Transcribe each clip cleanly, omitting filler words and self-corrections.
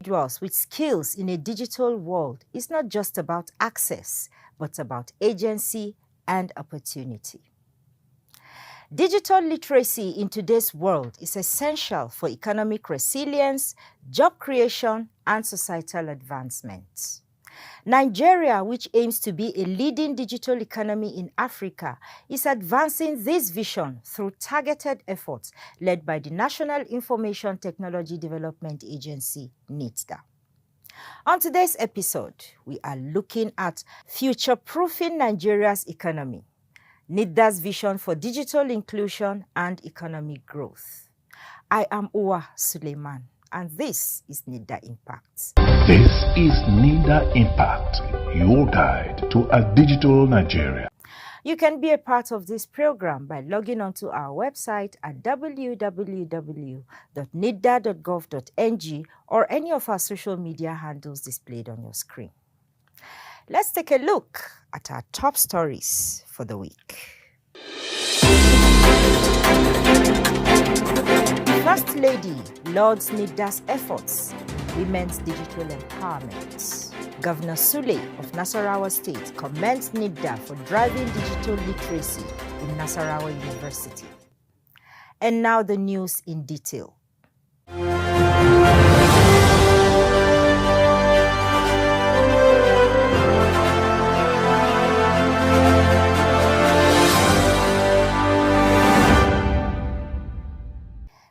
individuals with skills in a digital world is not just about access, but about agency and opportunity. Digital literacy in today's world is essential for economic resilience, job creation, and societal advancement. Nigeria, which aims to be a leading digital economy in Africa, is advancing this vision through targeted efforts led by the National Information Technology Development Agency, NITDA. On today's episode, we are looking at future-proofing Nigeria's economy, NITDA's vision for digital inclusion and economic growth. I am Uwa Suleiman, and this is NITDA Impact. This is NITDA Impact, your guide to a digital Nigeria. You can be a part of this program by logging onto our website at www.nitda.gov.ng or any of our social media handles displayed on your screen. Let's take a look at our top stories for the week. First Lady lauds NITDA's efforts, women's digital empowerment. Governor Sule of Nasarawa State commends NITDA for driving digital literacy in Nasarawa University. And now the news in detail.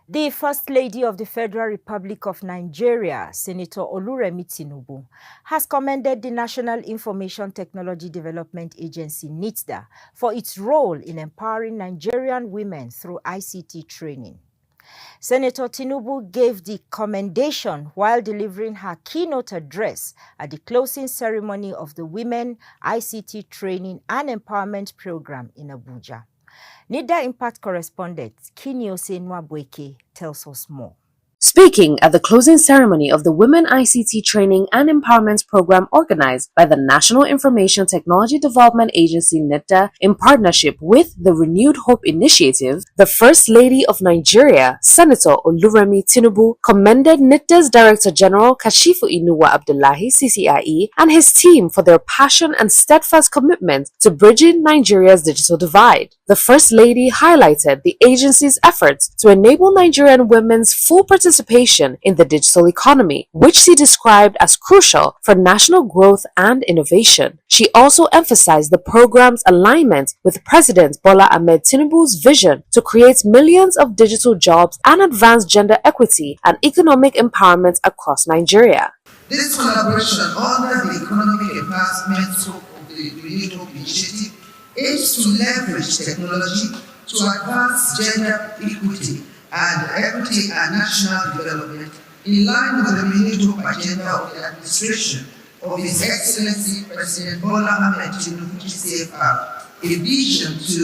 The First Lady of the Federal Republic of Nigeria, Senator Oluremi Tinubu, has commended the National Information Technology Development Agency, NITDA, for its role in empowering Nigerian women through ICT training. Senator Tinubu gave the commendation while delivering her keynote address at the closing ceremony of the Women ICT Training and Empowerment Program in Abuja. NITDA Impact correspondent Kinyose Nwabweke tells us more. Speaking at the closing ceremony of the Women ICT Training and Empowerment Program organized by the National Information Technology Development Agency NITDA in partnership with the Renewed Hope Initiative, the First Lady of Nigeria, Senator Oluremi Tinubu, commended NITDA's Director General Kashifu Inuwa Abdullahi CCIE and his team for their passion and steadfast commitment to bridging Nigeria's digital divide. The First Lady highlighted the agency's efforts to enable Nigerian women's full participation in the digital economy, which she described as crucial for national growth and innovation. She also emphasized the program's alignment with President Bola Ahmed Tinubu's vision to create millions of digital jobs and advance gender equity and economic empowerment across Nigeria. This collaboration under the economic empowerment scope of the Renewed Hope Initiative aims to leverage technology to advance gender equity and equity and national development in line with the Renewed Hope agenda of the administration of His Excellency President Bola Ahmed Tinubu GCFR, a vision to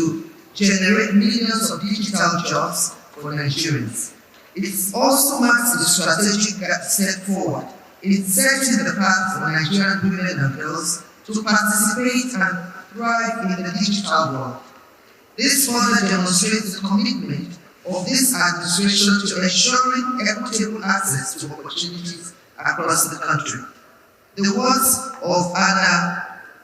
generate millions of digital jobs for Nigerians. It also marks a strategic step forward in setting the path for Nigerian women and girls to participate and thrive in the digital world. This further demonstrates the commitment of this administration to ensuring equitable access to opportunities across the country. The words of Anna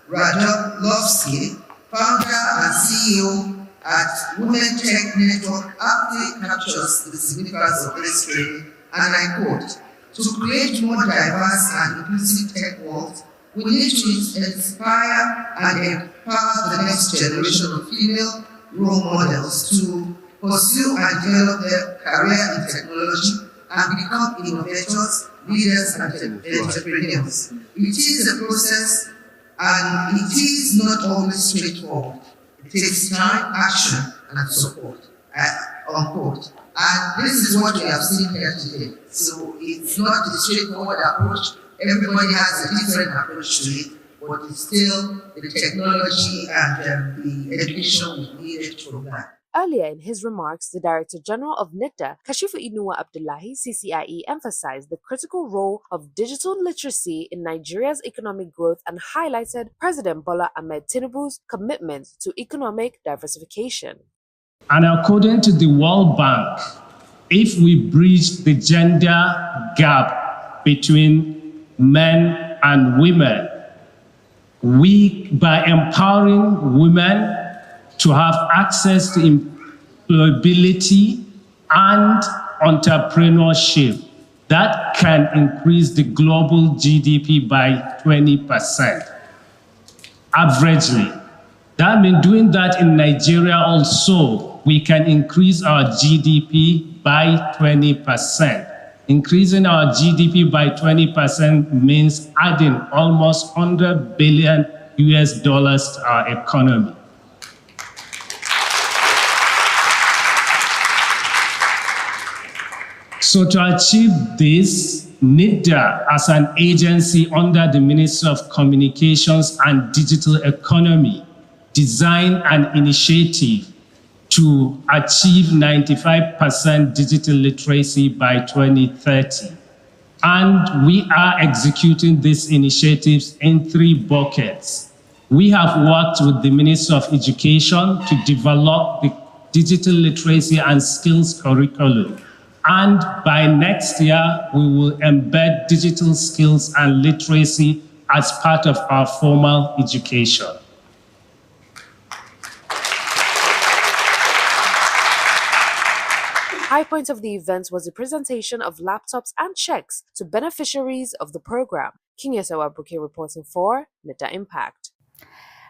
Radlovsky, founder and CEO at Women Tech Network, aptly captures the significance of this training, and I quote, "To create more diverse and inclusive tech world, we need to inspire and empower the next generation of female role models to pursue and develop their career in technology and become innovators, leaders, and entrepreneurs. It is a process and it is not always straightforward. It takes time, action, and support." Unquote. And this is what we have seen here today. So it's not a straightforward approach. Everybody has a different approach to it, but it's still the technology and the education we needed for that. Earlier in his remarks, the Director General of NITDA, Kashifu Inuwa Abdullahi CCIE, emphasized the critical role of digital literacy in Nigeria's economic growth and highlighted President Bola Ahmed Tinubu's commitment to economic diversification. And according to the World Bank, if we bridge the gender gap between men and women. By empowering women to have access to employability and entrepreneurship, that can increase the global GDP by 20%, averagely. That means doing that in Nigeria also, we can increase our GDP by 20%. Increasing our GDP by 20% means adding almost $100 billion to our economy. So to achieve this, NITDA, as an agency under the Ministry of Communications and Digital Economy, designed an initiative to achieve 95% digital literacy by 2030. And we are executing these initiatives in 3 buckets. We have worked with the Ministry of Education to develop the digital literacy and skills curriculum. And by next year, we will embed digital skills and literacy as part of our formal education. High point of the event was the presentation of laptops and checks to beneficiaries of the program. King Yasawa Buke reporting for NITDA Impact.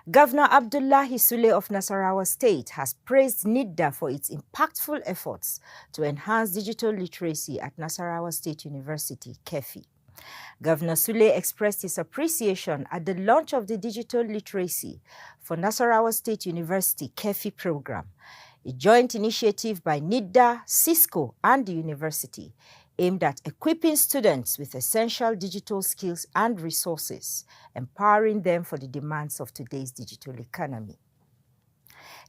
Governor Abdullahi Sule of Nasarawa State has praised NITDA for its impactful efforts to enhance digital literacy at Nasarawa State University, KEFI. Governor Sule expressed his appreciation at the launch of the Digital Literacy for Nasarawa State University KEFI program, a joint initiative by NITDA, Cisco, and the university, aimed at equipping students with essential digital skills and resources, empowering them for the demands of today's digital economy.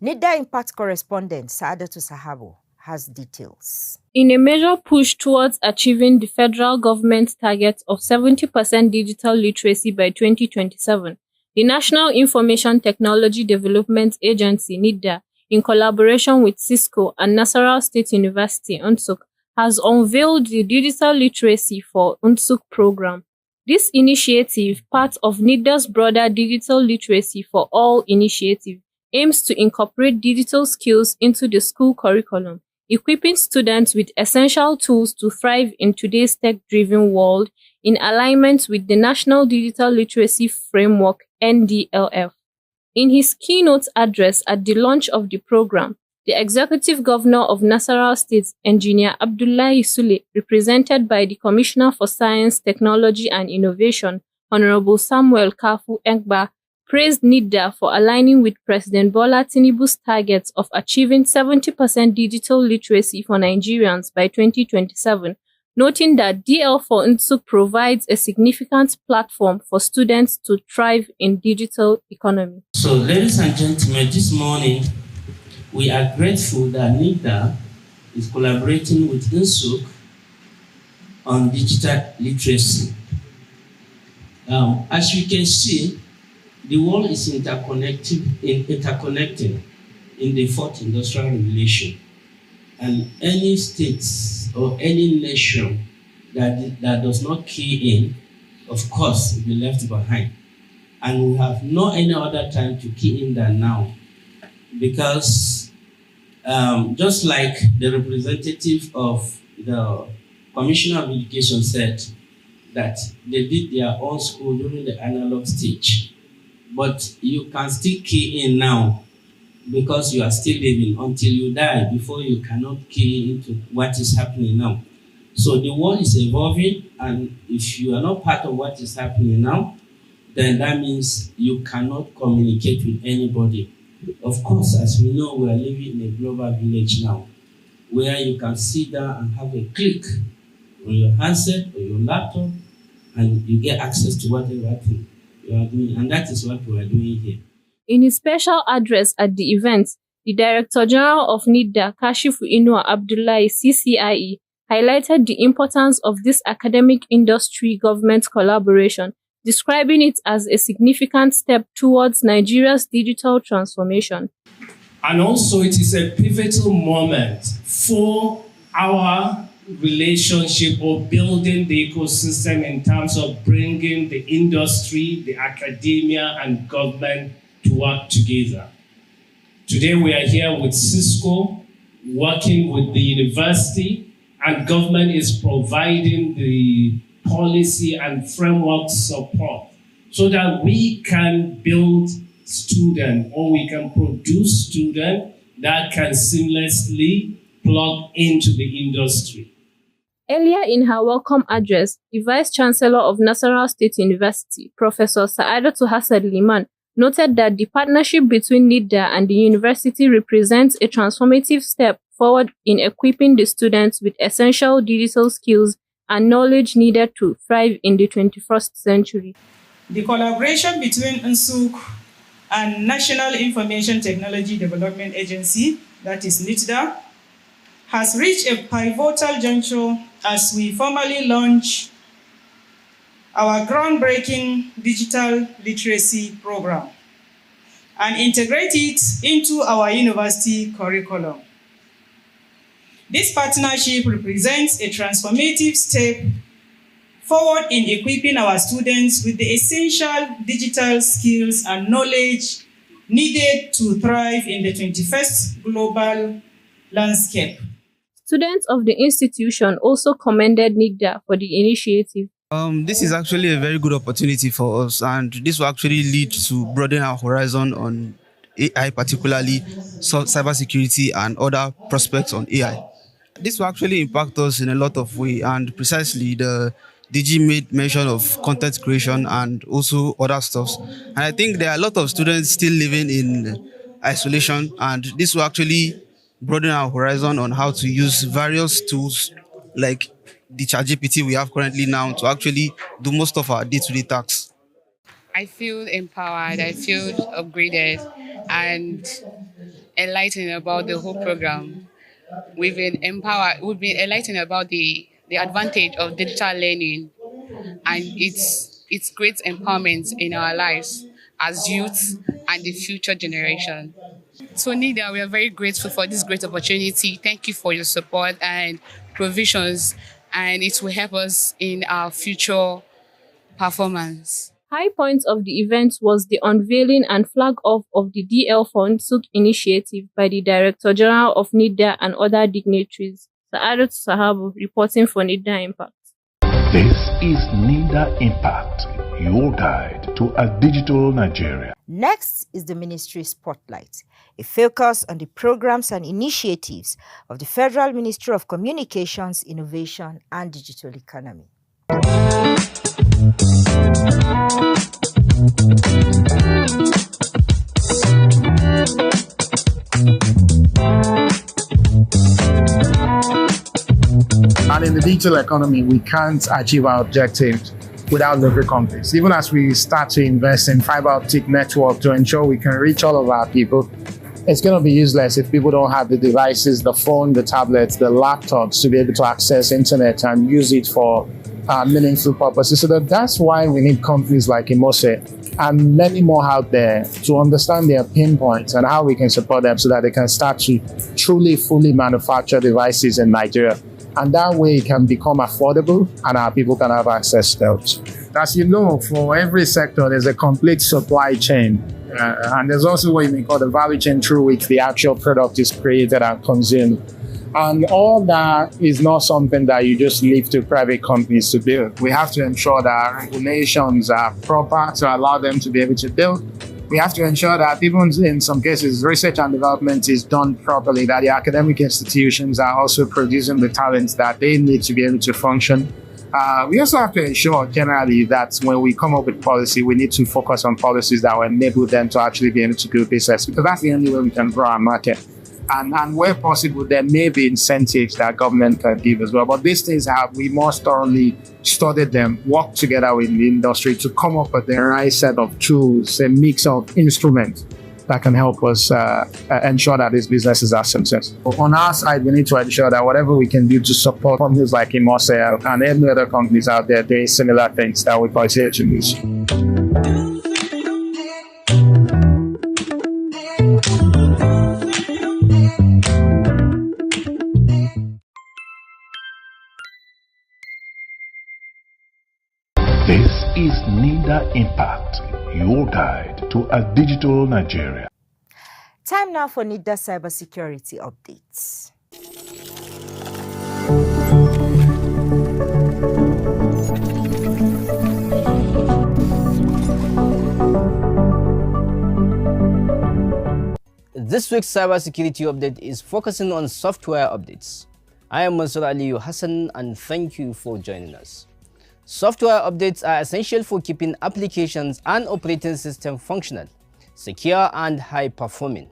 NITDA Impact correspondent Saadatu Sahabo has details. In a major push towards achieving the federal government's target of 70% digital literacy by 2027, the National Information Technology Development Agency, NITDA, in collaboration with Cisco and Nasarawa State University, UNSUK, has unveiled the Digital Literacy for UNSUK program. This initiative, part of NITDA's broader Digital Literacy for All initiative, aims to incorporate digital skills into the school curriculum, equipping students with essential tools to thrive in today's tech-driven world in alignment with the National Digital Literacy Framework, NDLF. In his keynote address at the launch of the program, the Executive Governor of Nasarawa State, Engineer Abdullahi Sule, represented by the Commissioner for Science, Technology and Innovation, Honorable Samuel Kafu Engba, praised NITDA for aligning with President Bola Tinubu's targets of achieving 70% digital literacy for Nigerians by 2027, noting that DL4UNSUK provides a significant platform for students to thrive in digital economy. So, ladies and gentlemen, this morning, we are grateful that NITDA is collaborating with UNSUK on digital literacy. As you can see, the world is interconnecting in the fourth industrial revolution. And any state or any nation that does not key in, of course, will be left behind. And we have no any other time to key in than now. Because just like the representative of the Commissioner of Education said, that they did their own school during the analog stage. But you can still key in now because you are still living until you die before you cannot key into what is happening now. So the world is evolving, and if you are not part of what is happening now, then that means you cannot communicate with anybody. Of course, as we know, we are living in a global village now, where you can sit down and have a click on your handset or your laptop, and you get access to whatever thing you are doing. And that is what we are doing here. In his special address at the event, the Director General of NITDA, Kashifu Inuwa Abdullahi, CCIE, highlighted the importance of this academic industry-government collaboration, describing it as a significant step towards Nigeria's digital transformation. And also it is a pivotal moment for our relationship or building the ecosystem in terms of bringing the industry, the academia, and government to work together. Today we are here with Cisco, working with the university, and government is providing the policy and framework support so that we can build students or we can produce students that can seamlessly plug into the industry. Earlier in her welcome address, the Vice Chancellor of Nasarawa State University, Professor Sa'adatu Hassan Liman, noted that the partnership between NITDA and the university represents a transformative step forward in equipping the students with essential digital skills and knowledge needed to thrive in the 21st century. The collaboration between NSUK and National Information Technology Development Agency, that is NITDA, has reached a pivotal juncture as we formally launch our groundbreaking digital literacy program and integrate it into our university curriculum. This partnership represents a transformative step forward in equipping our students with the essential digital skills and knowledge needed to thrive in the 21st global landscape. Students of the institution also commended NITDA for the initiative. This is actually a very good opportunity for us, and this will actually lead to broaden our horizon on AI, particularly cybersecurity and other prospects on AI. This will actually impact us in a lot of ways, and precisely the DG made mention of content creation and also other stuffs. And I think there are a lot of students still living in isolation, and this will actually broaden our horizon on how to use various tools like the ChatGPT we have currently now to actually do most of our day-to-day tasks. I feel empowered, I feel upgraded and enlightened about the whole program. We've been empowered, we've been enlightened about the advantage of digital learning and its great empowerment in our lives as youth and the future generation. So NITDA, we are very grateful for this great opportunity. Thank you for your support and provisions, and it will help us in our future performance. High point of the event was the unveiling and flag off of the DL Fund Sook initiative by the Director General of NITDA and other dignitaries. Sa'adat Sahabu reporting for NITDA Impact. This is NITDA Impact, your guide to a digital Nigeria. Next is the Ministry Spotlight, a focus on the programs and initiatives of the Federal Ministry of Communications, Innovation and Digital Economy. And in the digital economy, we can't achieve our objectives without local companies. Even as we start to invest in fiber optic network to ensure we can reach all of our people, it's going to be useless if people don't have the devices, the phone, the tablets, the laptops to be able to access internet and use it for meaningful purposes. So that's why we need companies like Imose and many more out there to understand their pain points and how we can support them so that they can start to truly, fully manufacture devices in Nigeria. And that way it can become affordable and our people can have access to it. As you know, for every sector, there's a complete supply chain. And there's also what you may call the value chain through which the actual product is created and consumed. And all that is not something that you just leave to private companies to build. We have to ensure that our regulations are proper to allow them to be able to build. We have to ensure that even in some cases, research and development is done properly, that the academic institutions are also producing the talents that they need to be able to function. We also have to ensure generally that when we come up with policy, we need to focus on policies that will enable them to actually be able to do business, because that's the only way we can grow our market. And where possible, there may be incentives that government can give as well. But these things we most thoroughly studied them, worked together with the industry to come up with the right set of tools, a mix of instruments that can help us ensure that these businesses are successful. On our side, we need to ensure that whatever we can do to support companies like Imose and any other companies out there doing similar things, that we pursue to this. This is NITDA Impact, your guide to a digital Nigeria. Time now for NITDA cybersecurity updates. This week's cybersecurity update is focusing on software updates. I am Mansur Aliyu Hassan and thank you for joining us. Software updates are essential for keeping applications and operating systems functional, secure and high-performing.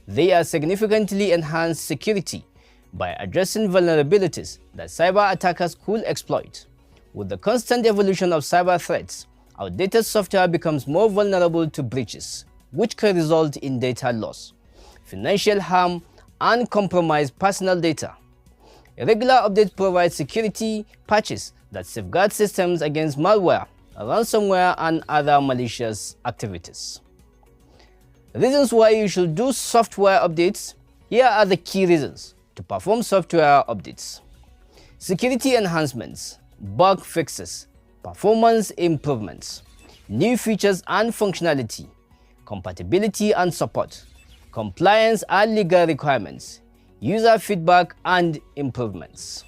They are significantly enhance security by addressing vulnerabilities that cyber attackers could exploit. With the constant evolution of cyber threats, outdated software becomes more vulnerable to breaches, which can result in data loss, financial harm, and compromised personal data. A regular update provides security patches that safeguard systems against malware, ransomware, and other malicious activities. Reasons why you should do software updates. Here are the key reasons to perform software updates: security enhancements, bug fixes, performance improvements, new features and functionality, compatibility and support, compliance and legal requirements, user feedback and improvements.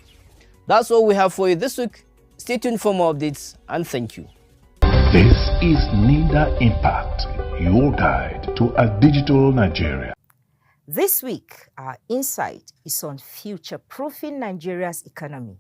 That's all we have for you this week. Stay tuned for more updates and thank you. This is NITDA Impact, your guide to a digital Nigeria. This week, our insight is on future-proofing Nigeria's economy,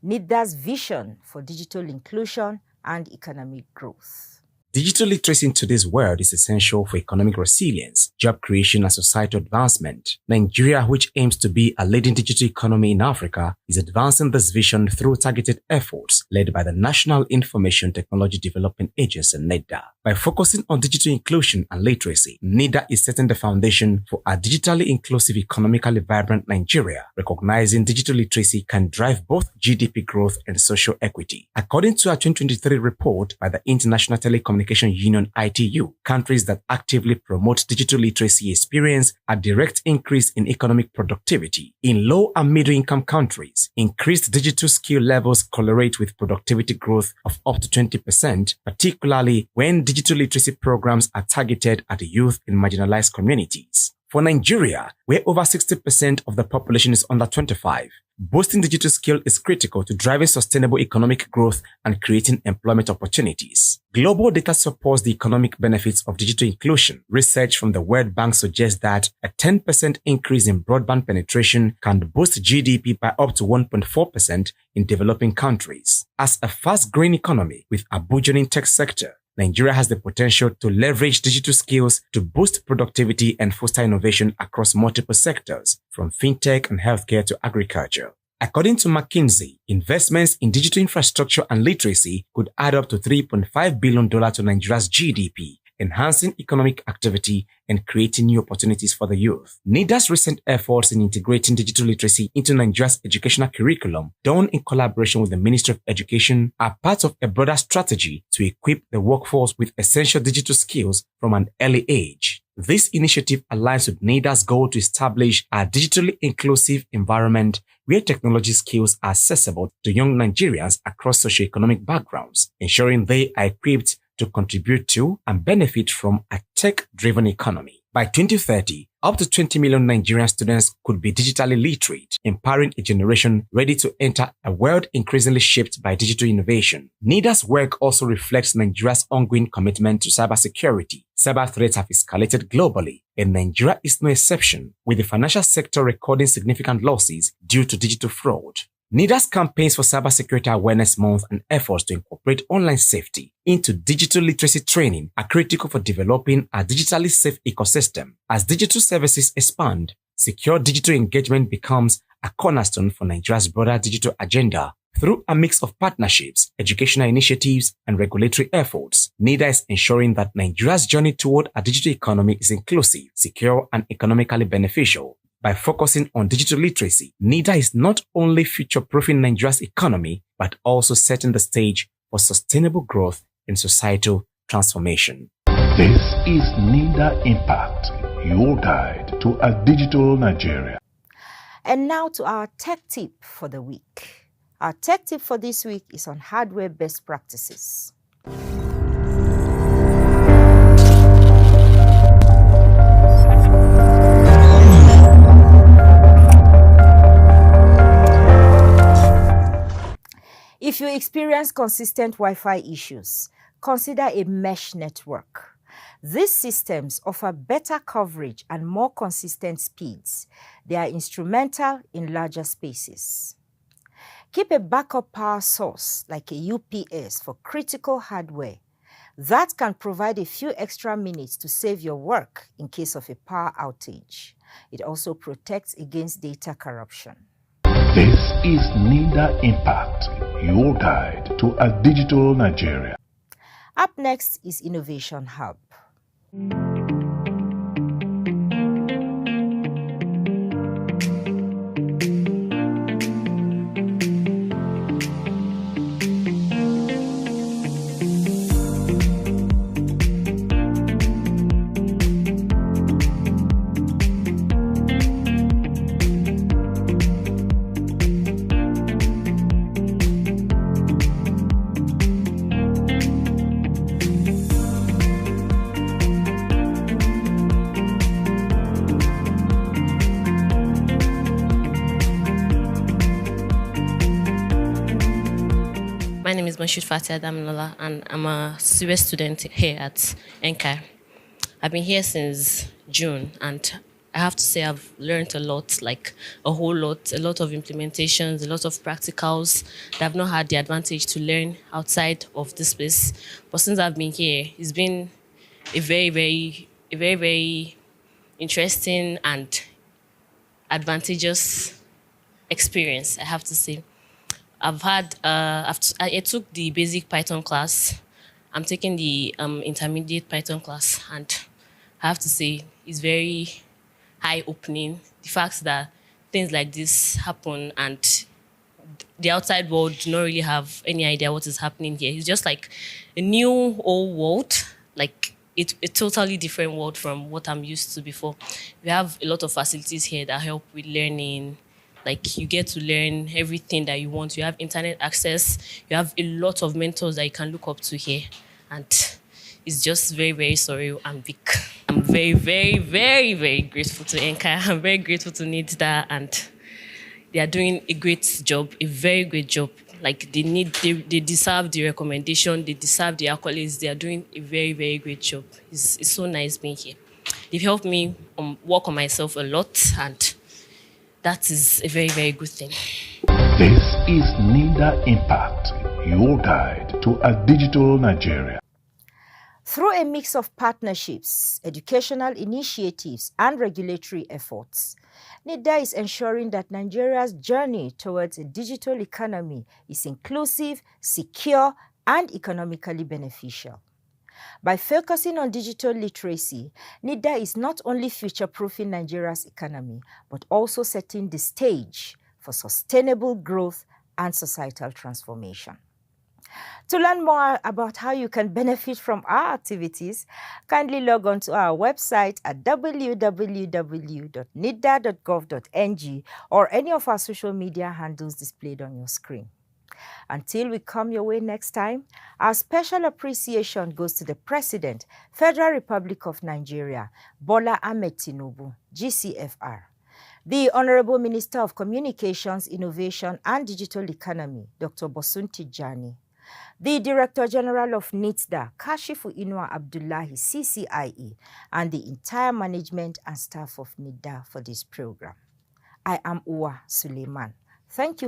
NITDA's vision for digital inclusion and economic growth. Digital literacy in today's world is essential for economic resilience, job creation, and societal advancement. Nigeria, which aims to be a leading digital economy in Africa, is advancing this vision through targeted efforts led by the National Information Technology Development Agency, NITDA. By focusing on digital inclusion and literacy, NITDA is setting the foundation for a digitally inclusive, economically vibrant Nigeria, recognizing digital literacy can drive both GDP growth and social equity. According to a 2023 report by the International Telecommunication Union ITU, countries that actively promote digital literacy experience a direct increase in economic productivity. In low and middle income countries, increased digital skill levels correlate with productivity growth of up to 20%, particularly when digital literacy programs are targeted at the youth in marginalized communities. For Nigeria, where over 60% of the population is under 25, boosting digital skill is critical to driving sustainable economic growth and creating employment opportunities. Global data supports the economic benefits of digital inclusion. Research from the World Bank suggests that a 10% increase in broadband penetration can boost GDP by up to 1.4% in developing countries. As a fast-growing economy with a burgeoning tech sector, Nigeria has the potential to leverage digital skills to boost productivity and foster innovation across multiple sectors, from fintech and healthcare to agriculture. According to McKinsey, investments in digital infrastructure and literacy could add up to $3.5 billion to Nigeria's GDP, enhancing economic activity and creating new opportunities for the youth. NITDA's recent efforts in integrating digital literacy into Nigeria's educational curriculum, done in collaboration with the Ministry of Education, are part of a broader strategy to equip the workforce with essential digital skills from an early age. This initiative aligns with NITDA's goal to establish a digitally inclusive environment where technology skills are accessible to young Nigerians across socioeconomic backgrounds, ensuring they are equipped to contribute to and benefit from a tech-driven economy. By 2030, up to 20 million Nigerian students could be digitally literate, empowering a generation ready to enter a world increasingly shaped by digital innovation. NITDA's work also reflects Nigeria's ongoing commitment to cybersecurity. Cyber threats have escalated globally, and Nigeria is no exception, with the financial sector recording significant losses due to digital fraud. NITDA's campaigns for Cybersecurity Awareness Month and efforts to incorporate online safety into digital literacy training are critical for developing a digitally safe ecosystem. As digital services expand, secure digital engagement becomes a cornerstone for Nigeria's broader digital agenda. Through a mix of partnerships, educational initiatives, and regulatory efforts, NITDA is ensuring that Nigeria's journey toward a digital economy is inclusive, secure, and economically beneficial. By focusing on digital literacy, NITDA is not only future-proofing Nigeria's economy, but also setting the stage for sustainable growth and societal transformation. This is NITDA Impact, your guide to a digital Nigeria. And now to our tech tip for the week. Our tech tip for this week is on hardware best practices. If you experience consistent Wi-Fi issues, consider a mesh network. These systems offer better coverage and more consistent speeds. They are instrumental in larger spaces. Keep a backup power source like a UPS for critical hardware. That can provide a few extra minutes to save your work in case of a power outage. It also protects against data corruption. This is NITDA Impact, your guide to a digital Nigeria. Up next is Innovation Hub. My name is Mashud Fatia Damilola, and I'm a CS student here at NITDA. I've been here since June, and I have to say I've learned a lot, like a whole lot, a lot of implementations, a lot of practicals that I've not had the advantage to learn outside of this place. But since I've been here, it's been a very interesting and advantageous experience, I have to say. I took the basic Python class. I'm taking the intermediate Python class, and I have to say it's very eye-opening. The fact that things like this happen and the outside world do not really have any idea what is happening here. It's just like a new old world, like a totally different world from what I'm used to before. We have a lot of facilities here that help with learning. Like, you get to learn everything that you want. You have internet access. You have a lot of mentors that you can look up to here. And it's just very surreal and big. I'm very grateful to NITDA. I'm very grateful to NITDA, and they are doing a great job, a very great job. Like, they deserve the recommendation. They deserve the accolades. They are doing a very great job. It's so nice being here. They've helped me work on myself a lot, and that is a very good thing. This is NITDA Impact, your guide to a digital Nigeria. Through a mix of partnerships, educational initiatives, and regulatory efforts, NITDA is ensuring that Nigeria's journey towards a digital economy is inclusive, secure, and economically beneficial. By focusing on digital literacy, NITDA is not only future-proofing Nigeria's economy, but also setting the stage for sustainable growth and societal transformation. To learn more about how you can benefit from our activities, kindly log on to our website at www.nitda.gov.ng or any of our social media handles displayed on your screen. Until we come your way next time, our special appreciation goes to the President, Federal Republic of Nigeria, Bola Ahmed Tinubu, GCFR, the Honorable Minister of Communications, Innovation and Digital Economy, Dr. Bosun Tijani, the Director General of NITDA, Kashifu Inua Abdullahi, CCIE, and the entire management and staff of NITDA for this program. I am Uwa Suleiman. Thank you